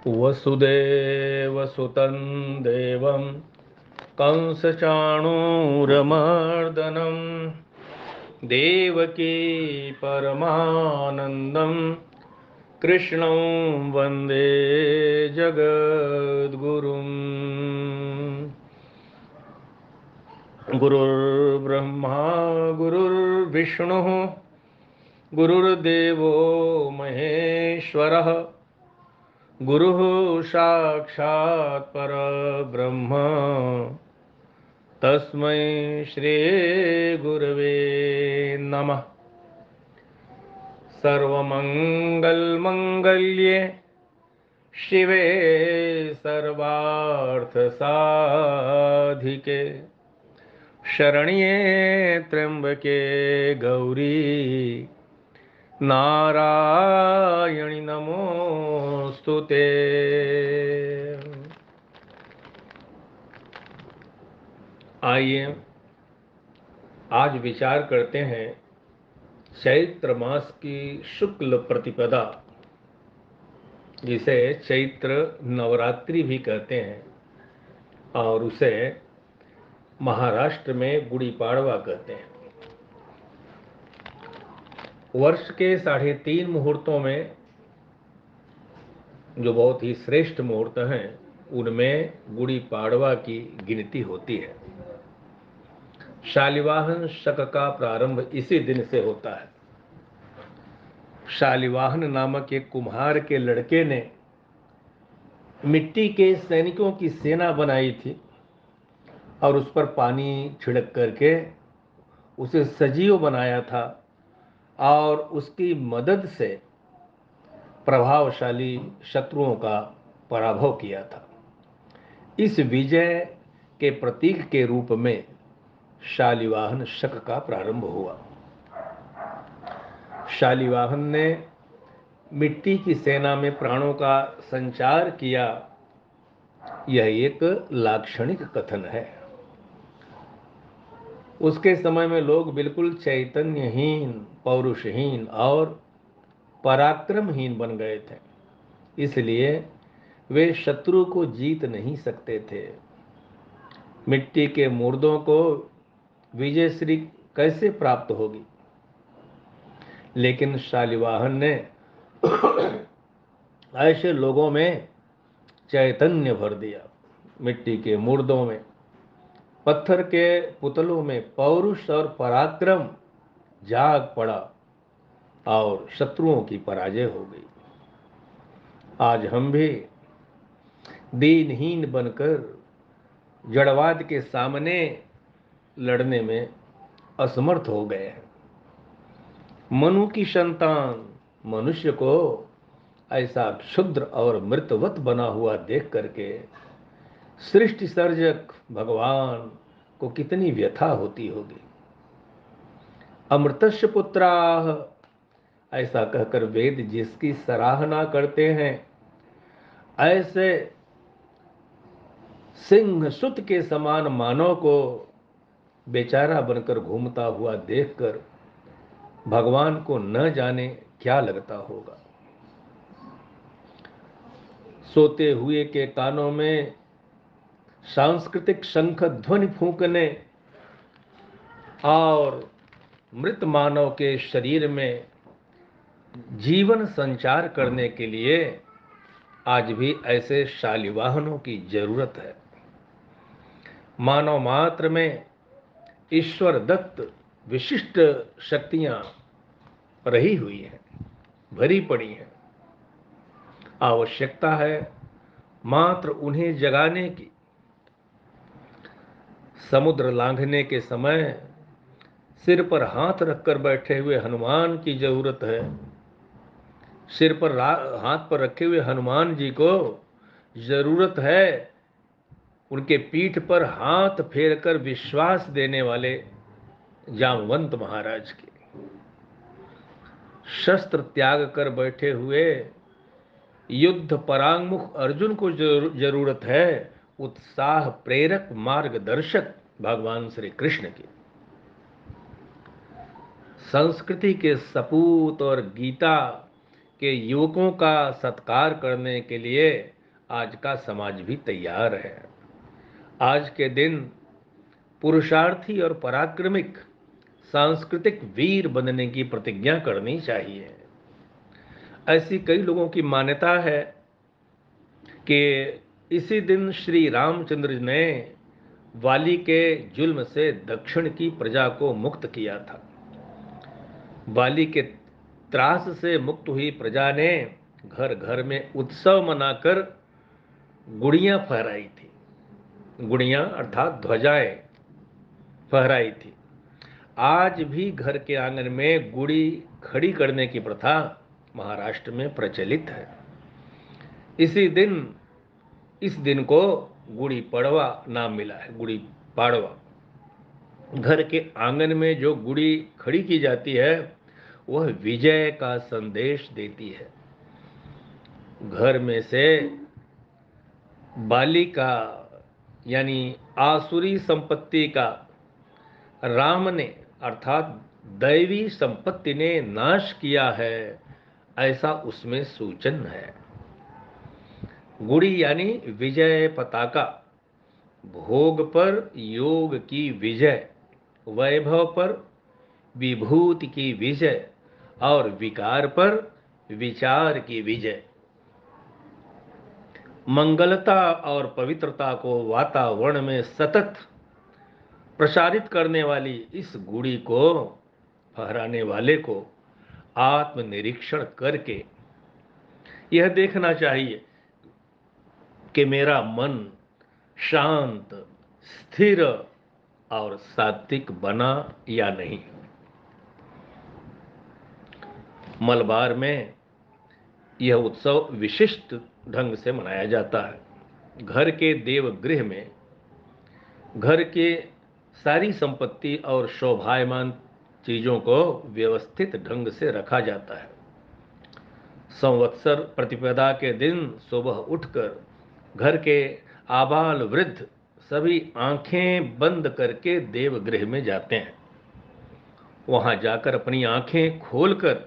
वसुदेवसुतं देवं कंसचाणूरमर्दनं देवकी परमानन्दं कृष्णं वन्दे जगद्गुरुम्। गुरुर्ब्रह्मा गुरुर्विष्णुः गुरुर्देवो महेश्वरः गुरुः साक्षात् परब्रह्म तस्मै श्री गुरवे नमः। सर्वमंगलमंगल्ये शिवे सर्वार्थसाधिके शरण्ये त्र्यंबके गौरी नारायणि नमोस्तुते। आइए आज विचार करते हैं चैत्र मास की शुक्ल प्रतिपदा, जिसे चैत्र नवरात्रि भी कहते हैं और उसे महाराष्ट्र में गुड़ी पाड़वा कहते हैं। वर्ष के 3.5 मुहूर्तों में जो बहुत ही श्रेष्ठ मुहूर्त हैं, उनमें गुड़ी पाड़वा की गिनती होती है। शालिवाहन शक का प्रारंभ इसी दिन से होता है। शालिवाहन नामक एक कुम्हार के लड़के ने मिट्टी के सैनिकों की सेना बनाई थी और उस पर पानी छिड़क करके उसे सजीव बनाया था और उसकी मदद से प्रभावशाली शत्रुओं का पराभव किया था। इस विजय के प्रतीक के रूप में शालिवाहन शक का प्रारंभ हुआ। शालिवाहन ने मिट्टी की सेना में प्राणों का संचार किया, यह एक लाक्षणिक कथन है। उसके समय में लोग बिल्कुल चैतन्यहीन, पौरुषहीन और पराक्रमहीन बन गए थे, इसलिए वे शत्रु को जीत नहीं सकते थे। मिट्टी के मुर्दों को विजयश्री कैसे प्राप्त होगी? लेकिन शालिवाहन ने ऐसे लोगों में चैतन्य भर दिया। मिट्टी के मुर्दों में, पत्थर के पुतलों में पौरुष और पराक्रम जाग पड़ा और शत्रुओं की पराजय हो गई। आज हम भी दीनहीन बनकर जड़वाद के सामने लड़ने में असमर्थ हो गए हैं। मनु की संतान मनुष्य को ऐसा क्षुद्र और मृतवत बना हुआ देख करके सृष्टि सर्जक भगवान को कितनी व्यथा होती होगी। अमृतस्य पुत्राः, ऐसा कहकर वेद जिसकी सराहना करते हैं, ऐसे सिंह सुत के समान मानव को बेचारा बनकर घूमता हुआ देखकर भगवान को न जाने क्या लगता होगा। सोते हुए के कानों में सांस्कृतिक शंख ध्वनि फूंकने और मृत मानव के शरीर में जीवन संचार करने के लिए आज भी ऐसे शालिवाहनों की जरूरत है। मानव मात्र में ईश्वर दत्त विशिष्ट शक्तियां रही हुई हैं, भरी पड़ी हैं। आवश्यकता है मात्र उन्हें जगाने की। समुद्र लांघने के समय सिर पर हाथ रखकर बैठे हुए हनुमान की जरूरत है। सिर पर हाथ पर रखे हुए हनुमान जी को जरूरत है उनके पीठ पर हाथ फेरकर विश्वास देने वाले जामवंत महाराज की। शस्त्र त्याग कर बैठे हुए युद्ध परांगमुख अर्जुन को जरूरत है उत्साह प्रेरक मार्गदर्शक भगवान श्री कृष्ण की। संस्कृति के सपूत और गीता के युवकों का सत्कार करने के लिए आज का समाज भी तैयार है। आज के दिन पुरुषार्थी और पराक्रमिक सांस्कृतिक वीर बनने की प्रतिज्ञा करनी चाहिए। ऐसी कई लोगों की मान्यता है कि इसी दिन श्री रामचंद्र ने वाली के जुल्म से दक्षिण की प्रजा को मुक्त किया था। वाली के त्रास से मुक्त हुई प्रजा ने घर घर में उत्सव मनाकर गुड़ियां फहराई थी। गुड़ियां अर्थात ध्वजाएं फहराई थी। आज भी घर के आंगन में गुड़ी खड़ी करने की प्रथा महाराष्ट्र में प्रचलित है। इस दिन को गुड़ी पड़वा नाम मिला है। गुड़ी पाड़वा। घर के आंगन में जो गुड़ी खड़ी की जाती है वह विजय का संदेश देती है। घर में से बाली का यानी आसुरी संपत्ति का राम ने अर्थात दैवी संपत्ति ने नाश किया है, ऐसा उसमें सूचन है। गुड़ी यानी विजय पताका। भोग पर योग की विजय, वैभव पर विभूति की विजय और विकार पर विचार की विजय। मंगलता और पवित्रता को वातावरण में सतत प्रसारित करने वाली इस गुड़ी को फहराने वाले को आत्मनिरीक्षण करके यह देखना चाहिए कि मेरा मन शांत, स्थिर और सात्विक बना या नहीं। मलबार में यह उत्सव विशिष्ट ढंग से मनाया जाता है। घर के देवगृह में घर के सारी संपत्ति और शोभायमान चीजों को व्यवस्थित ढंग से रखा जाता है। संवत्सर प्रतिपदा के दिन सुबह उठकर घर के आबाल वृद्ध सभी आंखें बंद करके देवगृह में जाते हैं। वहां जाकर अपनी आंखें खोलकर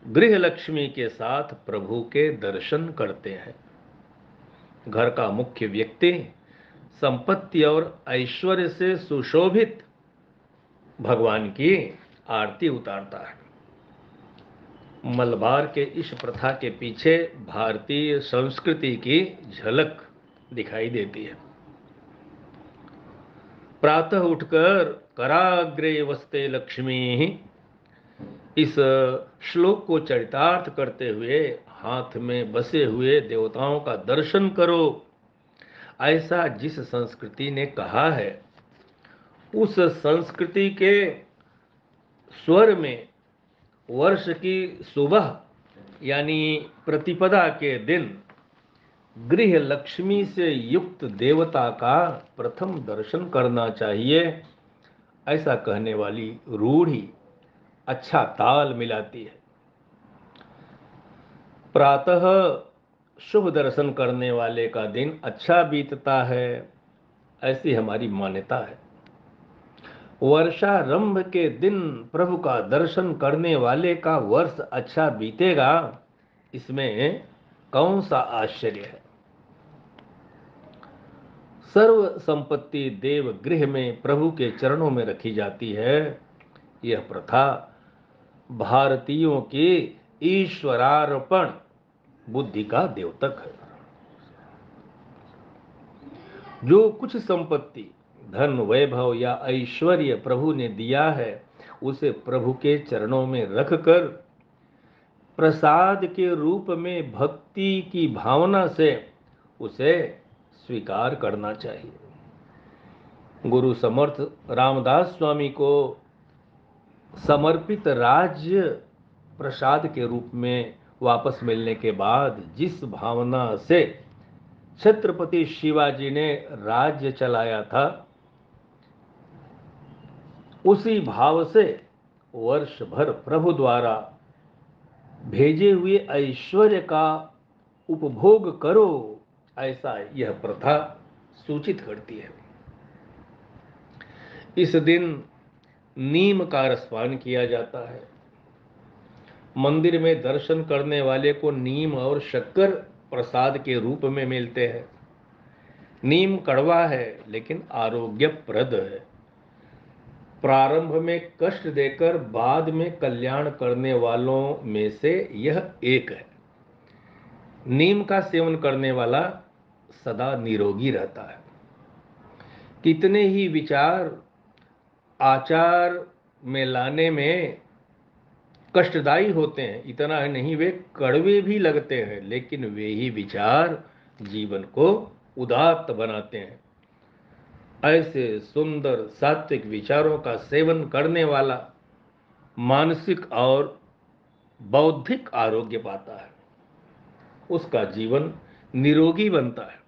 गृह लक्ष्मी के साथ प्रभु के दर्शन करते हैं। घर का मुख्य व्यक्ति संपत्ति और ऐश्वर्य से सुशोभित भगवान की आरती उतारता है। मलबार के इस प्रथा के पीछे भारतीय संस्कृति की झलक दिखाई देती है। प्रातः उठकर कराग्रे वस्ते लक्ष्मी, इस श्लोक को चरितार्थ करते हुए हाथ में बसे हुए देवताओं का दर्शन करो, ऐसा जिस संस्कृति ने कहा है उस संस्कृति के स्वर में वर्ष की सुबह यानी प्रतिपदा के दिन गृह लक्ष्मी से युक्त देवता का प्रथम दर्शन करना चाहिए, ऐसा कहने वाली रूढ़ी अच्छा ताल मिलाती है। प्रातः शुभ दर्शन करने वाले का दिन अच्छा बीतता है, ऐसी हमारी मान्यता है। वर्षारंभ के दिन प्रभु का दर्शन करने वाले का वर्ष अच्छा बीतेगा, इसमें कौन सा आश्चर्य है। सर्व संपत्ति देव गृह में प्रभु के चरणों में रखी जाती है। यह प्रथा भारतीयों की ईश्वरार्पण बुद्धि का द्योतक है। जो कुछ संपत्ति, धन, वैभव या ऐश्वर्य प्रभु ने दिया है उसे प्रभु के चरणों में रखकर प्रसाद के रूप में भक्ति की भावना से उसे स्वीकार करना चाहिए। गुरु समर्थ रामदास स्वामी को समर्पित राज्य प्रसाद के रूप में वापस मिलने के बाद जिस भावना से छत्रपति शिवाजी ने राज्य चलाया था, उसी भाव से वर्ष भर प्रभु द्वारा भेजे हुए ऐश्वर्य का उपभोग करो, ऐसा यह प्रथा सूचित करती है। इस दिन नीम का रसपान किया जाता है। मंदिर में दर्शन करने वाले को नीम और शक्कर प्रसाद के रूप में मिलते हैं। नीम कड़वा है लेकिन आरोग्यप्रद है। प्रारंभ में कष्ट देकर बाद में कल्याण करने वालों में से यह एक है। नीम का सेवन करने वाला सदा निरोगी रहता है। कितने ही विचार आचार में लाने में कष्टदायी होते हैं, इतना ही नहीं वे कड़वे भी लगते हैं, लेकिन वे ही विचार जीवन को उदात्त बनाते हैं। ऐसे सुंदर सात्विक विचारों का सेवन करने वाला मानसिक और बौद्धिक आरोग्य पाता है, उसका जीवन निरोगी बनता है।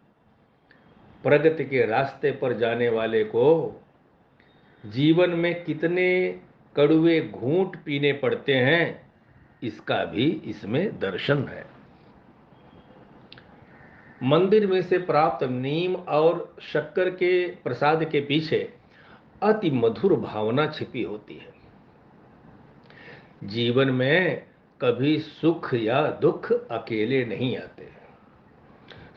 प्रगति के रास्ते पर जाने वाले को जीवन में कितने कड़वे घूंट पीने पड़ते हैं, इसका भी इसमें दर्शन है। मंदिर में से प्राप्त नीम और शक्कर के प्रसाद के पीछे अति मधुर भावना छिपी होती है। जीवन में कभी सुख या दुख अकेले नहीं आते।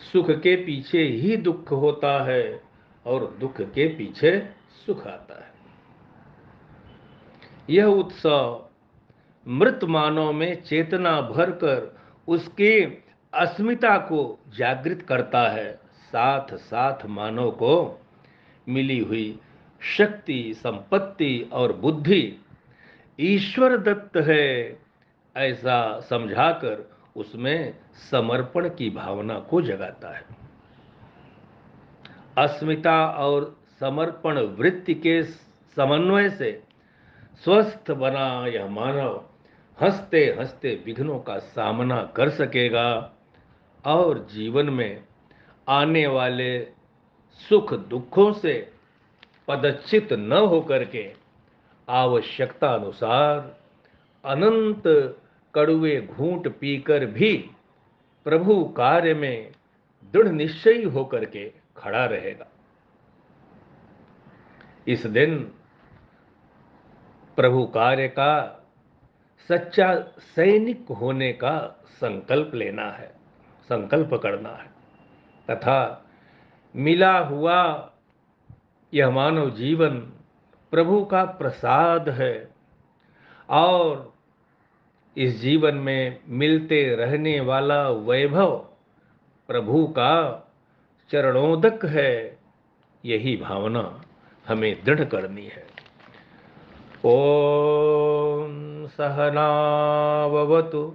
सुख के पीछे ही दुख होता है और दुख के पीछे सुख आता है। यह उत्सव मृत मानव में चेतना भरकर उसके अस्मिता को जागृत करता है, साथ साथ मानव को मिली हुई शक्ति, संपत्ति और बुद्धि ईश्वर दत्त है ऐसा समझाकर उसमें समर्पण की भावना को जगाता है। अस्मिता और समर्पण वृत्ति के समन्वय से स्वस्थ बना यह मानव हंसते हंसते विघ्नों का सामना कर सकेगा और जीवन में आने वाले सुख दुखों से पदच्युत न होकर के आवश्यकता अनुसार अनंत कड़वे घूंट पीकर भी प्रभु कार्य में दृढ़ निश्चयी होकर के खड़ा रहेगा। इस दिन प्रभु कार्य का सच्चा सैनिक होने का संकल्प लेना है, संकल्प करना है तथा मिला हुआ यह मानव जीवन प्रभु का प्रसाद है और इस जीवन में मिलते रहने वाला वैभव प्रभु का चरणोदक है। यही भावना हमें दृढ़ करनी है। ओम सहनाववतु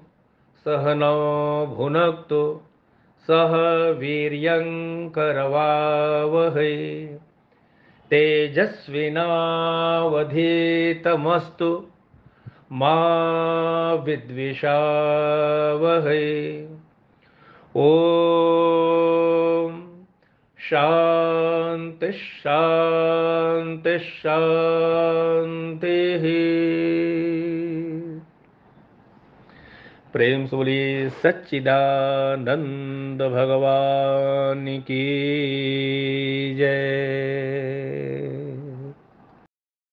सहनौ भुनक्तु सह वीर्यंकरवावहै तेजस्विनावधीतमस्तु मा विद्विषावहै। ओम शांति शांति शांति। प्रेम से बोलिए सच्चिदानंद भगवान की जय।